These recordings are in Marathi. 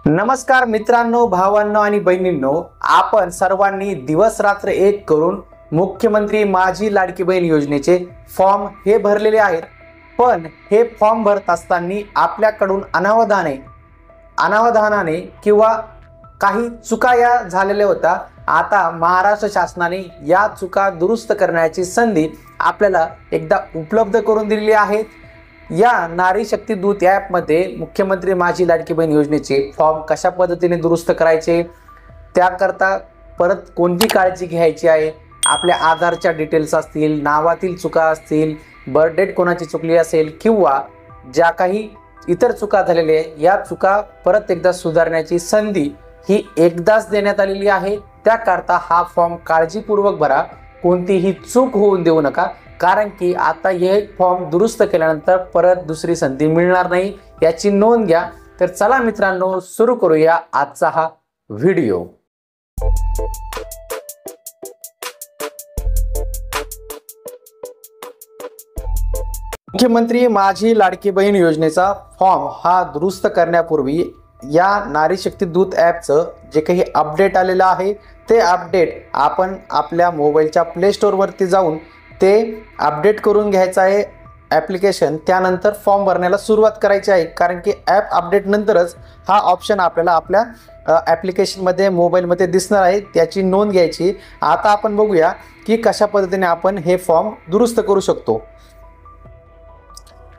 नमस्कार मित्रांनो, भावांनो आणि बहिणींनो, आपण सर्वांनी दिवस रात्र एक करून मुख्यमंत्री माझी लाडकी बहीण योजनेचे फॉर्म हे भरलेले आहेत। पण हे फॉर्म भरत असताना आपल्याकडून अनावधानाने किंवा काही चुका या झालेल्या होत्या। आता महाराष्ट्र शासनाने या चुका दुरुस्त करण्याची संधी आपल्याला एकदा उपलब्ध करून दिलेली आहे। या नारी शक्ती दूत ॲप मध्ये मुख्यमंत्री माझी लाडकी बहीण योजनेचे फॉर्म कशा पद्धतीने दुरुस्त करायचे, त्याकरता परत कोणती काळजी घ्यायची आहे, आपल्या आधारच्या डिटेल्स असतील, नावातील चुका असतील, बर्थ डेट कोणाची चुकली असेल किंवा ज्या काही इतर चुका झालेल्या आहे, या चुका परत एकदा सुधारण्याची संधी ही एकदाच देण्यात आलेली आहे। त्याकरता हा फॉर्म काळजीपूर्वक भरा, कोणतीही चूक होऊन देऊ नका, कारण की आता हे फॉर्म दुरुस्त केल्यानंतर परत दुसरी संधी मिळणार नाही, याची नोंद घ्या। तर चला मित्रांनो, सुरू करूया आजचा हा व्हिडिओ। मुख्यमंत्री माझी लाडकी बहीण योजनेचा फॉर्म हा दुरुस्त करण्यापूर्वी या नारी शक्ती दूत ॲपचं जे काही अपडेट आलेलं आहे ते अपडेट आपण आपल्या मोबाईलच्या प्ले स्टोअरवरती जाऊन ते अपडेट करून घ्यायचं आहे ॲप्लिकेशन। त्यानंतर फॉर्म भरण्याला सुरुवात करायची आहे, कारण की ॲप अपडेट नंतरच हा ऑप्शन आपल्याला आपल्या ॲप्लिकेशनमध्ये मोबाईलमध्ये दिसणार आहे, त्याची नोंद घ्यायची। आता आपण बघूया की कशा पद्धतीने आपण हे फॉर्म दुरुस्त करू शकतो।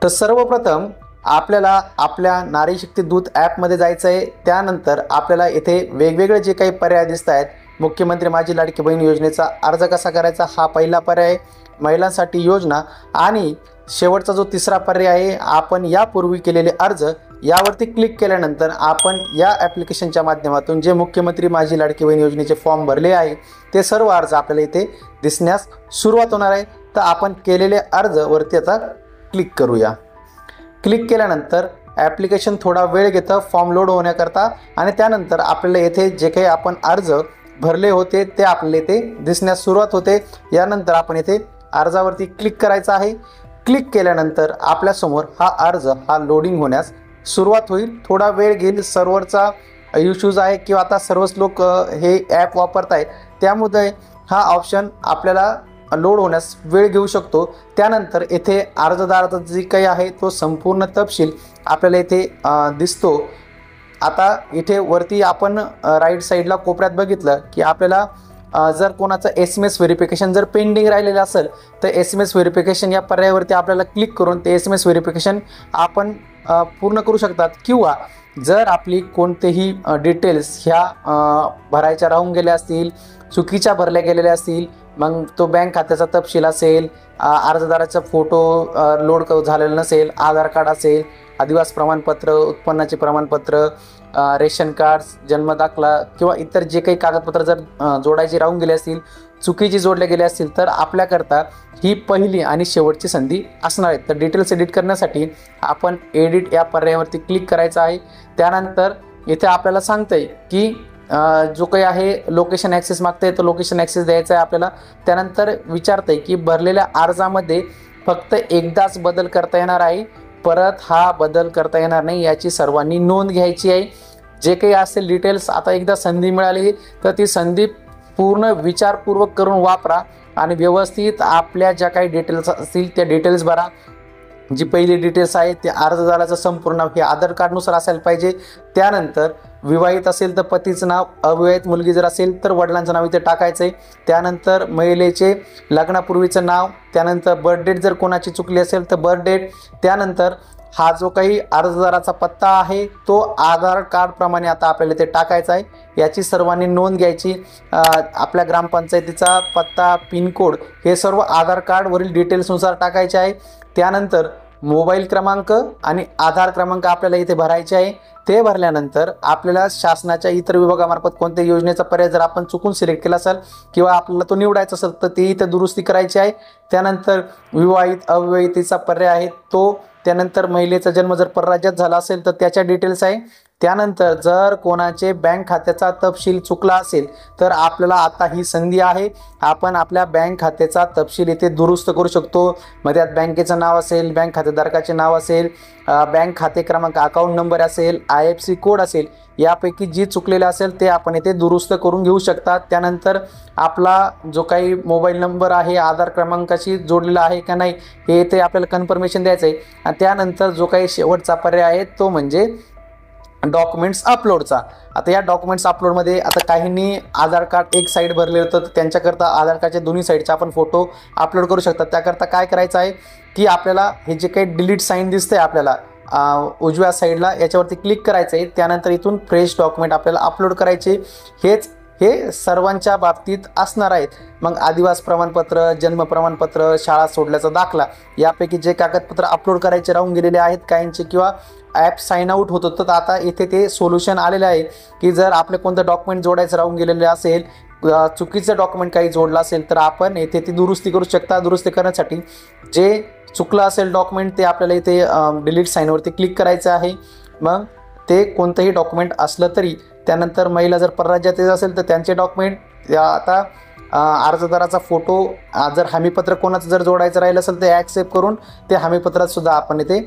तर सर्वप्रथम आपल्याला आपल्या नारी शक्ती दूत ॲपमध्ये जायचं आहे। त्यानंतर आपल्याला इथे वेगवेगळे जे काही पर्याय दिसत आहेत, मुख्यमंत्री माझी लाडकी बहीण योजनेचा अर्ज कसा करायचा हा पहिला पर्याय, महिलांसाठी योजना, आणि शेवटचा जो तिसरा पर्याय आहे आपण यापूर्वी केलेले अर्ज, यावरती क्लिक केल्यानंतर आपण या ॲप्लिकेशनच्या माध्यमातून जे मुख्यमंत्री माझी लाडकी बहीण योजनेचे फॉर्म भरले आहे ते सर्व अर्ज आपल्याला इथे दिसण्यास सुरुवात होणार आहे। तर आपण केलेले अर्ज वरती आता क्लिक करूया। क्लिक केल्यानंतर ॲप्लिकेशन थोडा वेळ घेतं फॉर्म लोड होण्याकरता, आणि त्यानंतर आपल्याला येथे जे काही आपण अर्ज भरले होते ते आपल्याला इथे दिसण्यास सुरुवात होते। यानंतर आपण इथे अर्जावरती क्लिक करायचं आहे। क्लिक केल्यानंतर आपल्यासमोर हा अर्ज हा लोडिंग होण्यास सुरुवात होईल। थोडा वेळ घेईल, सर्व्हरचा इश्यूज आहे किंवा आता सर्वच लोक हे ॲप वापरत आहेत, त्यामुळे हा ऑप्शन आपल्याला लोड होण्यास वेळ घेऊ शकतो। त्यानंतर येथे अर्जदाराचा जे काही आहे तो संपूर्ण तपशील आपल्याला इथे दिसतो। आता इथे वरती आपण राईट साईडला कोपऱ्यात बघितलं की आपल्याला जर कोणाचं SMS व्हेरिफिकेशन जर पेंडिंग राहिलेलं असेल तर SMS व्हेरिफिकेशन या पर्यायावरती आपल्याला क्लिक करून ते SMS व्हेरिफिकेशन आपण पूर्ण करू शकतात, किंवा जर आपली कोणतेही डिटेल्स ह्या भरायच्या राहून गेल्या असतील, चुकीच्या भरल्या गेलेल्या असतील, मग तो बँक खात्याचा तपशील असेल, अर्जदाराचा फोटो लोड झालेला नसेल, आधार कार्ड असेल, आदिवासी प्रमाणपत्र, उत्पन्नाचे प्रमाणपत्र, रेशन कार्ड, जन्मदाखला किंवा इतर जे काही कागदपत्र जर जोडायचे राहून गेले असतील, चुकीचे जोडले गेले असतील, तर आपल्याकरता ही पहिली आणि शेवटची संधी असणार आहे। तर डिटेल्स एडिट करण्यासाठी आपण एडिट या पर्यायावरती क्लिक करायचं आहे। त्यानंतर इथे आपल्याला सांगतंय की जो काही आहे लोकेशन ॲक्सेस मागतंय, तर लोकेशन ॲक्सेस द्यायचा आहे आपल्याला। त्यानंतर विचारतंय की भरलेल्या अर्जामध्ये फक्त एकदाच बदल करता येणार आहे, परत हा बदल करता येणार नाही, याची सर्वांनी नोंद घ्यायची आहे। जे काही असेल डिटेल्स, आता एकदा संधी मिळाली तर ती संधी पूर्ण विचारपूर्वक करून वापरा आणि व्यवस्थित आपल्या ज्या काही डिटेल्स असतील त्या डिटेल्स भरा। जी पहिली डिटेल्स आहे ते अर्जदाराचं संपूर्ण नाव हे आधार कार्डनुसार असायला पाहिजे। त्यानंतर विवाहित असेल तर पतीचं नाव, अविवाहित मुलगी जर असेल तर वडिलांचं नाव इथे टाकायचं आहे। त्यानंतर महिलेचे लग्नापूर्वीचं नाव, त्यानंतर बर्थ डेट जर कोणाची चुकली असेल तर बर्थ डेट, त्यानंतर हा जो काही अर्जदाराचा पत्ता आहे तो आधार कार्डप्रमाणे आता आपल्याला ते टाकायचा आहे, याची सर्वांनी नोंद घ्यायची। आपल्या ग्रामपंचायतीचा पत्ता, पिनकोड हे सर्व आधार कार्डवरील डिटेल्सनुसार टाकायचे आहे। त्यानंतर मोबाईल क्रमांक आणि आधार क्रमांक आपल्याला इथे भरायचे आहे। ते भरल्यानंतर आपल्याला शासनाच्या इतर विभागामार्फत कोणत्या योजनेचा पर्याय जर आपण चुकून सिलेक्ट केला असेल किंवा आपल्याला तो निवडायचा असेल तर ती इथे दुरुस्ती करायची आहे। त्यानंतर विवाहित अविवाहितीचा पर्याय आहे तो, त्यानंतर महिलेचा जन्म जर परराज्यात झाला असेल तर त्याच्या डिटेल्स आहे, त्यानंतर जर कोणाचे बँक खात्याचा तपशील चुकला असेल तर आपल्याला आता ही संधी आहे, आपण आपल्या बँक खात्याचा तपशील इथे दुरुस्त करू शकतो। मग त्यात बँकेचं नाव असेल, बँक खातेधारकाचे नाव असेल, बँक खाते क्रमांक अकाउंट नंबर असेल, IFSC कोड असेल, यापैकी जी चुकलेलं असेल ते आपण इथे दुरुस्त करून घेऊ शकता। त्यानंतर आपला जो काही मोबाईल नंबर आहे आधार क्रमांकाशी जोडलेला आहे का नाही हे इथे आपल्याला कन्फर्मेशन द्यायचं आहे। आणि त्यानंतर जो काही शेवटचा पर्याय आहे तो म्हणजे डॉक्युमेंट्स अपलोडचा। आता या डॉक्युमेंट्स अपलोडमध्ये आता काहींनी आधार कार्ड एक साईड भरले होतं, त्यांच्याकरता आधार कार्डच्या दोन्ही साईडचे आपण फोटो अपलोड करू शकतात। त्याकरता काय करायचं आहे की आपल्याला हे जे काही डिलीट साईन दिसतंय आपल्याला उजव्या साईडला याच्यावरती क्लिक करायचं आहे। त्यानंतर इथून फ्रेश डॉक्युमेंट आपल्याला अपलोड करायचे। हे सर्वांच्या बाबतीत असणार आहेत। मग आदिवासी प्रमाणपत्र, जन्म प्रमाणपत्र, शाळा सोडल्याचा दाखला यापैकी जे कागदपत्र अपलोड करायचे राहून गेलेले आहेत काहींचे किंवा ॲप साइन आउट होत होतं, तर आता इथे ते सोल्युशन आलेलं आहे की जर आपले कोणतं डॉक्युमेंट जोडायचं राहून गेलेले असेल, चुकीचं डॉक्युमेंट काही जोडलं असेल तर आपण इथे ती दुरुस्ती करू शकता। दुरुस्ती करण्यासाठी जे चुकलं असेल डॉक्युमेंट ते आपल्याला इथे डिलीट साईनवरती क्लिक करायचं आहे। मग ते कोणतंही डॉक्युमेंट असलं तरी, त्यानंतर महिला जर परराज्यात येत असेल तर त्यांचे डॉक्युमेंट, आता अर्जदाराचा फोटो, जर हमीपत्र कोणाचं जर जोडायचं राहिलं असेल तर ॲक्सेप्ट करून ते हमीपत्रात सुद्धा आपण इथे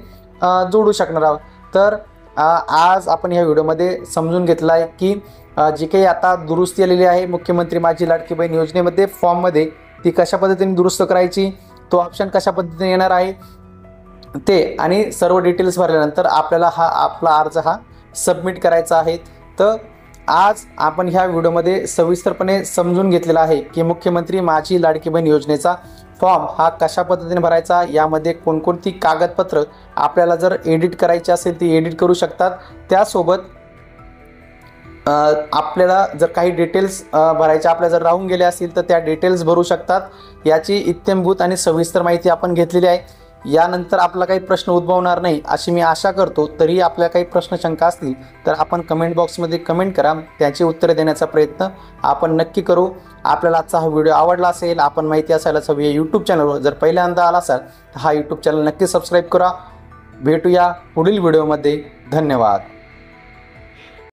जोडू शकणार आहोत। तर आज आपण ह्या व्हिडिओमध्ये समजून घेतलं आहे की जी काही आता दुरुस्ती आलेली आहे मुख्यमंत्री माझी लाडकी बहीण योजनेमध्ये फॉर्ममध्ये, ती कशा पद्धतीने दुरुस्त करायची, तो ऑप्शन कशा पद्धतीने येणार आहे ते, आणि सर्व डिटेल्स भरल्यानंतर आपल्याला आपला अर्ज सबमिट करायचा आहे। तर आज आपण ह्या व्हिडिओमध्ये सविस्तरपणे समजून घेतलेला आहे की मुख्यमंत्री माझी लाडकी बहीण योजनेचा फॉर्म कशा पद्धतीने भरायचा, यामध्ये कोणकोणती कागदपत्र आपल्याला जर एडिट करायची असेल ती एडिट करू शकतात। त्यासोबत आपल्याला जर काही डिटेल्स भरायच्या आपल्या जर राहून गेल्या असतील तर त्या डिटेल्स भरू शकतात। याची इत्थंभूत आणि सविस्तर माहिती आपण घेतलेली आहे। यानंतर आपला काही प्रश्न उद्भवणार नाही अशी मी आशा करतो। तरी आपल्या काही प्रश्न शंका असतील तर आपण कमेंट बॉक्समध्ये कमेंट करा, त्याची उत्तरे देण्याचा प्रयत्न आपण नक्की करू। आपल्याला आजचा हा व्हिडिओ आवडला असेल, आपण माहिती असायलाच हवी यूट्यूब चॅनलवर जर पहिल्यांदा आला असाल तर हा यूट्यूब चॅनल नक्की सबस्क्राईब करा। भेटूया पुढील व्हिडिओमध्ये। धन्यवाद।